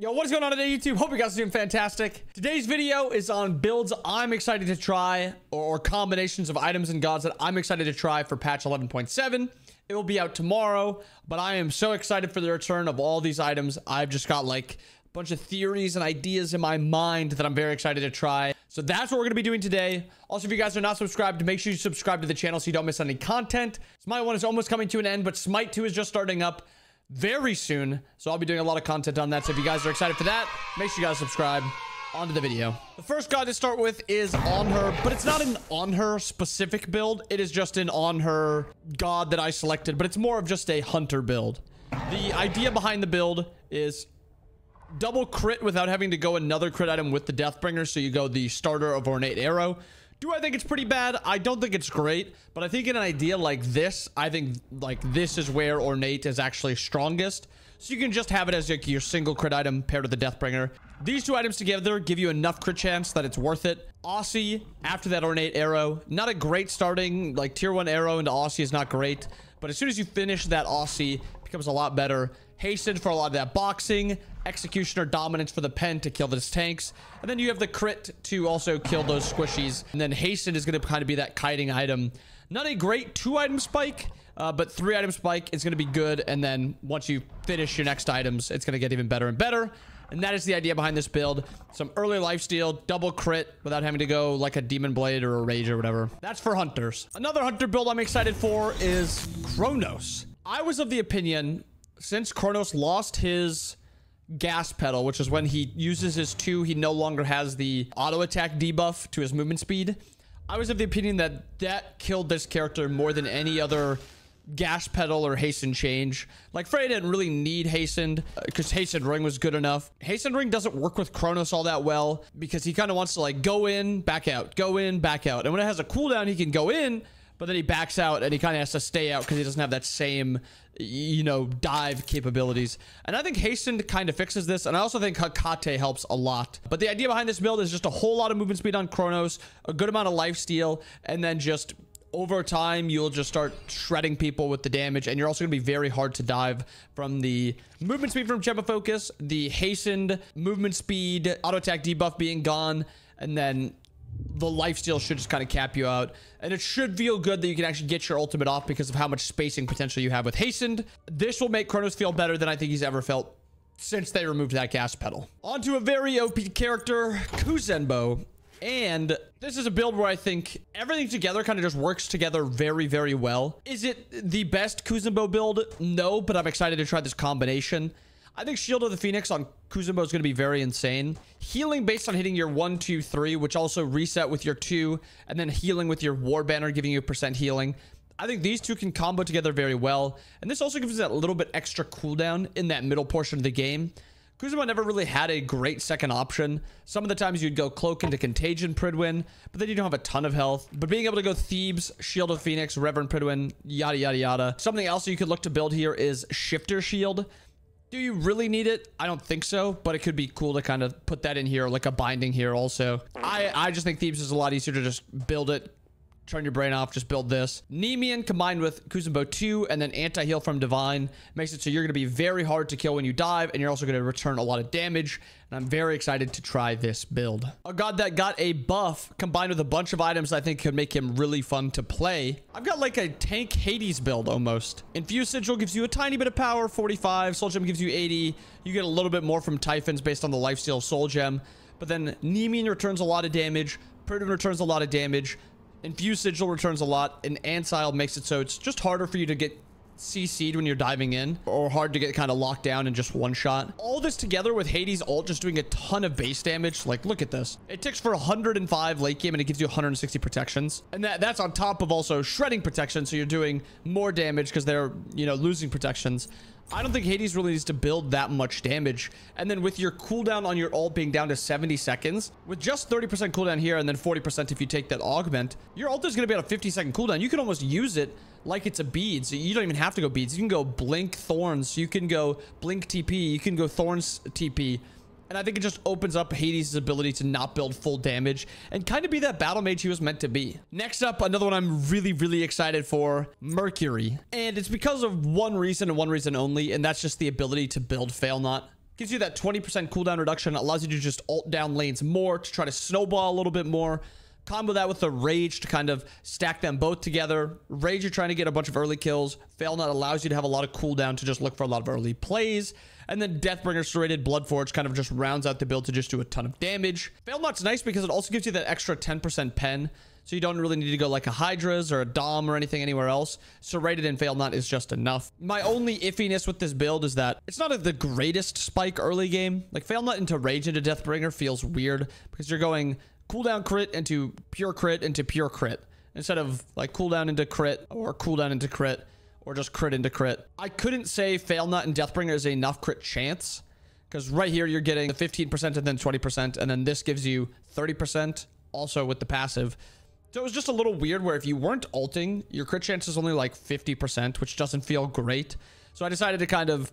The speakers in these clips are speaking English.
Yo, what is going on today, YouTube? Hope you guys are doing fantastic. Today's video is on builds I'm excited to try, or combinations of items and gods that I'm excited to try for patch 11.7. It will be out tomorrow, but I am so excited for the return of all these items. I've just got like a bunch of theories and ideas in my mind that I'm very excited to try. So that's what we're going to be doing today. Also, if you guys are not subscribed, make sure you subscribe to the channel so you don't miss any content. Smite 1 is almost coming to an end, but Smite 2 is just starting up very soon, so I'll be doing a lot of content on that. So if you guys are excited for that, make sure you guys subscribe. On to the video. The first god to start with is Onshe, but it's not an Onshe specific build. It is just an Onshe god that I selected, but it's more of just a hunter build. The idea behind the build is double crit without having to go another crit item with the Deathbringer, so you go the starter of Ornate Arrow. Do I think it's pretty bad? I don't think it's great, but I think in an idea like this, I think like this is where Ornate is actually strongest. So you can just have it as like your single crit item paired with the Deathbringer. These two items together give you enough crit chance that it's worth it. Onshe after that Ornate Arrow, not a great starting, like tier 1 arrow into Onshe is not great, but as soon as you finish that Onshe, it becomes a lot better. Hastened for a lot of that boxing, Executioner Dominance for the pen to kill those tanks, and then you have the crit to also kill those squishies, and then Hastened is going to kind of be that kiting item. Not a great 2-item spike, but 3-item spike is going to be good, and then once you finish your next items, it's going to get even better and better. And that is the idea behind this build. Some early lifesteal, double crit without having to go like a Demon Blade or a Rage or whatever. That's for hunters. Another hunter build I'm excited for is Kronos. I was of the opinion, since Kronos lost his gas pedal, which is when he uses his 2, he no longer has the auto attack debuff to his movement speed. I was of the opinion that that killed this character more than any other gas pedal or hasten change. Like, Frey didn't really need hastened because hastened ring was good enough. Hastened ring doesn't work with Kronos all that well because he kind of wants to like go in, back out, go in, back out. And when it has a cooldown, he can go in, but then he backs out and he kind of has to stay out because he doesn't have that same, you know, dive capabilities. And I think Hastened kind of fixes this. And I also think Hakate helps a lot. But the idea behind this build is just a whole lot of movement speed on Kronos, a good amount of lifesteal, and then just over time, you'll just start shredding people with the damage. And you're also going to be very hard to dive from the movement speed from Gemma Focus, the Hastened movement speed, auto attack debuff being gone, and then the lifesteal should just kind of cap you out. And it should feel good that you can actually get your ultimate off because of how much spacing potential you have with Hastened. This will make Kronos feel better than I think he's ever felt since they removed that gas pedal. On to a very OP character, Kenbo. And this is a build where I think everything together kind of just works together very, very well. Is it the best Kenbo build? No, but I'm excited to try this combination. I think Shield of the Phoenix on Kenbo is going to be very insane. Healing based on hitting your 1, 2, 3, which also reset with your 2, and then healing with your War Banner, giving you % healing. I think these two can combo together very well. And this also gives us that little bit extra cooldown in that middle portion of the game. Kenbo never really had a great second option. Some of the times you'd go Cloak into Contagion Pridwin, but then you don't have a ton of health. But being able to go Thebes, Shield of Phoenix, Reverend Pridwin, yada, yada, yada. Something else you could look to build here is Shifter Shield. Do you really need it? I don't think so, but it could be cool to kind of put that in here, like a binding here also. I just think Thebes is a lot easier to just build it. Turn your brain off, just build this. Nemean combined with Kenbo 2 and then anti-heal from Divine makes it so you're going to be very hard to kill when you dive, and you're also going to return a lot of damage. And I'm very excited to try this build. A god that got a buff combined with a bunch of items I think could make him really fun to play. I've got like a tank Hades build almost. Infused Sigil gives you a tiny bit of power, 45. Soul Gem gives you 80. You get a little bit more from Typhons based on the lifesteal Soul Gem. But then Nemean returns a lot of damage. Pridwin returns a lot of damage. Infused Sigil returns a lot, and Ancile makes it so it's just harder for you to get CC'd when you're diving in, or hard to get kind of locked down in just one shot. All this together with Hades ult just doing a ton of base damage. Like, look at this. It ticks for 105 late game, and it gives you 160 protections. And that's on top of also shredding protection, so you're doing more damage because they're, you know, losing protections. I don't think Hades really needs to build that much damage. And then with your cooldown on your ult being down to 70 seconds, with just 30% cooldown here and then 40% if you take that augment, your ult is going to be on a 50-second cooldown. You can almost use it like it's a bead. So you don't even have to go beads. You can go blink thorns. You can go blink TP. You can go thorns TP. And I think it just opens up Hades' ability to not build full damage and kind of be that battle mage he was meant to be. Next up, another one I'm really, really excited for, Mercury. And it's because of one reason and one reason only, and that's just the ability to build Fail Not. Gives you that 20% cooldown reduction, allows you to just ult down lanes more to try to snowball a little bit more. Combo that with the Rage to kind of stack them both together. Rage, you're trying to get a bunch of early kills. Fail Not allows you to have a lot of cooldown to just look for a lot of early plays. And then Deathbringer Serrated Bloodforge kind of just rounds out the build to just do a ton of damage. Fail Not's nice because it also gives you that extra 10% pen. So you don't really need to go like a HiRez or a Dom or anything anywhere else. Serrated and Fail Not is just enough. My only iffiness with this build is that it's not the greatest spike early game. Like Fail Not into Rage into Deathbringer feels weird because you're going cooldown crit into pure crit into pure crit instead of like cooldown into crit or cooldown into crit or just crit into crit. I couldn't say Fail Not and Deathbringer is enough crit chance because right here you're getting the 15% and then 20% and then this gives you 30% also with the passive. So it was just a little weird where if you weren't ulting, your crit chance is only like 50%, which doesn't feel great. So I decided to kind of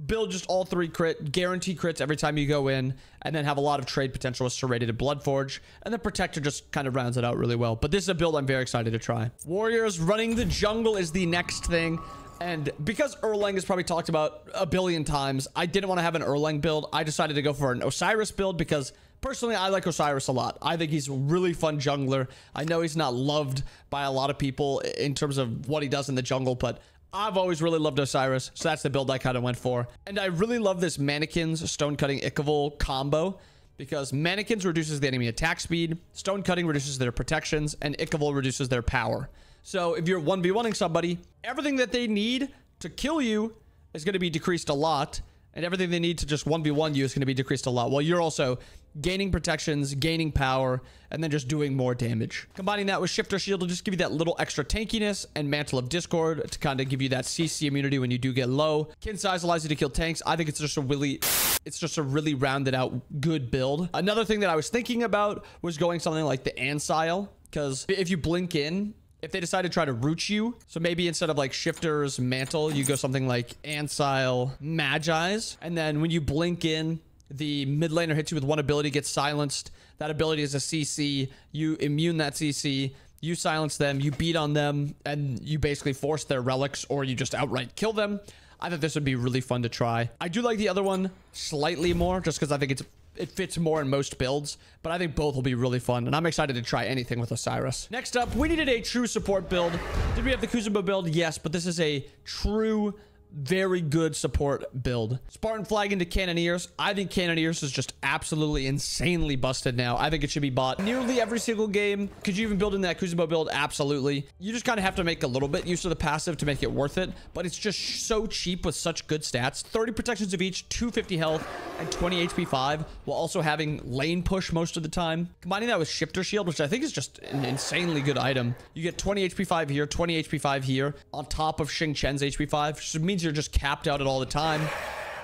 build just all 3 crit, guarantee crits every time you go in, and then have a lot of trade potential with Serrated and Bloodforge, and then Protector just kind of rounds it out really well. But this is a build I'm very excited to try. Warriors running the jungle is the next thing. And because Erlang is probably talked about a billion times, I didn't want to have an Erlang build. I decided to go for an Osiris build because personally, I like Osiris a lot. I think he's a really fun jungler. I know he's not loved by a lot of people in terms of what he does in the jungle, but I've always really loved Osiris, so that's the build I kind of went for. And I really love this Mannequins Stone Cutting Ichaival combo because Mannequins reduces the enemy attack speed, Stone Cutting reduces their protections, and Ichaival reduces their power. So if you're 1v1ing somebody, everything that they need to kill you is going to be decreased a lot, and everything they need to just 1v1 you is going to be decreased a lot, while you're also gaining protections, gaining power, and then just doing more damage. Combining that with Shifter Shield will just give you that little extra tankiness, and Mantle of Discord to kind of give you that CC immunity when you do get low. Kin Size allows you to kill tanks. I think it's just a really rounded out good build. Another thing that I was thinking about was going something like the Ansile, because if you blink in, if they decide to try to root you, so maybe instead of like Shifter's Mantle, you go something like Ansile Magi's, and then when you blink in, the mid laner hits you with one ability, gets silenced. That ability is a CC. You immune that CC. You silence them. You beat on them. And you basically force their relics or you just outright kill them. I think this would be really fun to try. I do like the other one slightly more just because I think it fits more in most builds. But I think both will be really fun. And I'm excited to try anything with Osiris. Next up, we needed a true support build. Did we have the Kuzubo build? Yes, but this is a true very good support build. Spartan Flag into Cannoneers. I think Cannoneers is just absolutely insanely busted now. I think it should be bought nearly every single game. Could you even build in that Kuzubo build? Absolutely. You just kind of have to make a little bit use of the passive to make it worth it, but it's just so cheap with such good stats. 30 protections of each, 250 health, and 20 HP 5, while also having lane push most of the time. Combining that with Shifter Shield, which I think is just an insanely good item. You get 20 HP 5 here, 20 HP 5 here, on top of Xing Chen's HP 5, which means you're just capped out at all the time.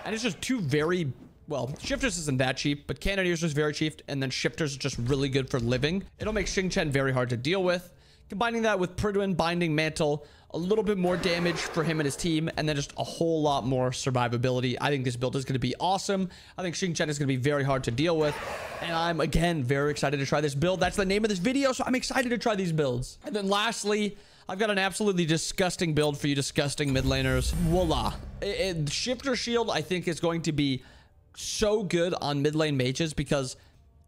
And it's just two very, well, Shifters isn't that cheap, but Cannoneers is very cheap, and then Shifters is just really good for living. It'll make Xing Chen very hard to deal with. Combining that with Pridwin Binding Mantle, a little bit more damage for him and his team, and then just a whole lot more survivability. I think this build is going to be awesome. I think Xing Chen is going to be very hard to deal with, and I'm, again, very excited to try this build. That's the name of this video, so I'm excited to try these builds. And then lastly, I've got an absolutely disgusting build for you disgusting mid laners. Voila. Shifter Shield, I think, is going to be so good on mid lane mages because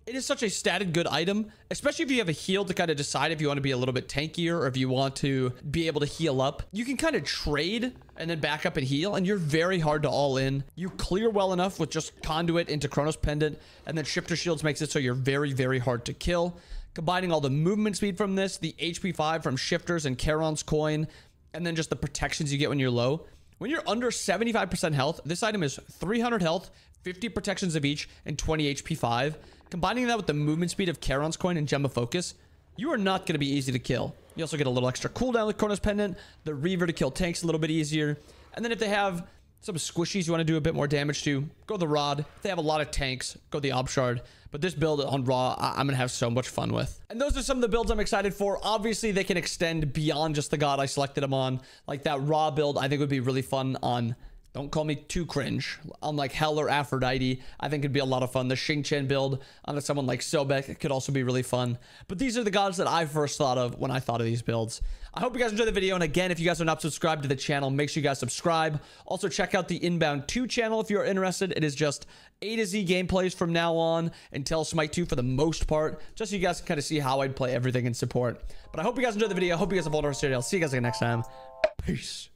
it is such a statted good item, especially if you have a heal to kind of decide if you want to be a little bit tankier or if you want to be able to heal up. You can kind of trade and then back up and heal, and you're very hard to all in. You clear well enough with just Conduit into Kronos Pendant, and then Shifter Shields makes it so you're very, very hard to kill. Combining all the movement speed from this, the HP 5 from Shifters and Charon's Coin, and then just the protections you get when you're low. When you're under 75% health, this item is 300 health, 50 protections of each, and 20 HP 5. Combining that with the movement speed of Charon's Coin and Gem of Focus, you are not going to be easy to kill. You also get a little extra cooldown with Kronos Pendant, the Reaver to kill tanks a little bit easier. And then if they have some squishies you want to do a bit more damage to, go the Rod. If they have a lot of tanks, go the Obshard. But this build on Raw, I'm going to have so much fun with. And those are some of the builds I'm excited for. Obviously, they can extend beyond just the god I selected them on. Like that Raw build, I think would be really fun on Don't call me too cringe. On like Hell or Aphrodite, I think it'd be a lot of fun. The Xingqian build on someone like Sobek could also be really fun. But these are the gods that I first thought of when I thought of these builds. I hope you guys enjoyed the video. And again, if you guys are not subscribed to the channel, make sure you guys subscribe. Also, check out the Inbound 2 channel if you're interested. It is just A to Z gameplays from now on until Smite 2 for the most part. Just so you guys can kind of see how I'd play everything in support. But I hope you guys enjoyed the video. I hope you guys have all the rest of your day. I'll see you guys again next time. Peace.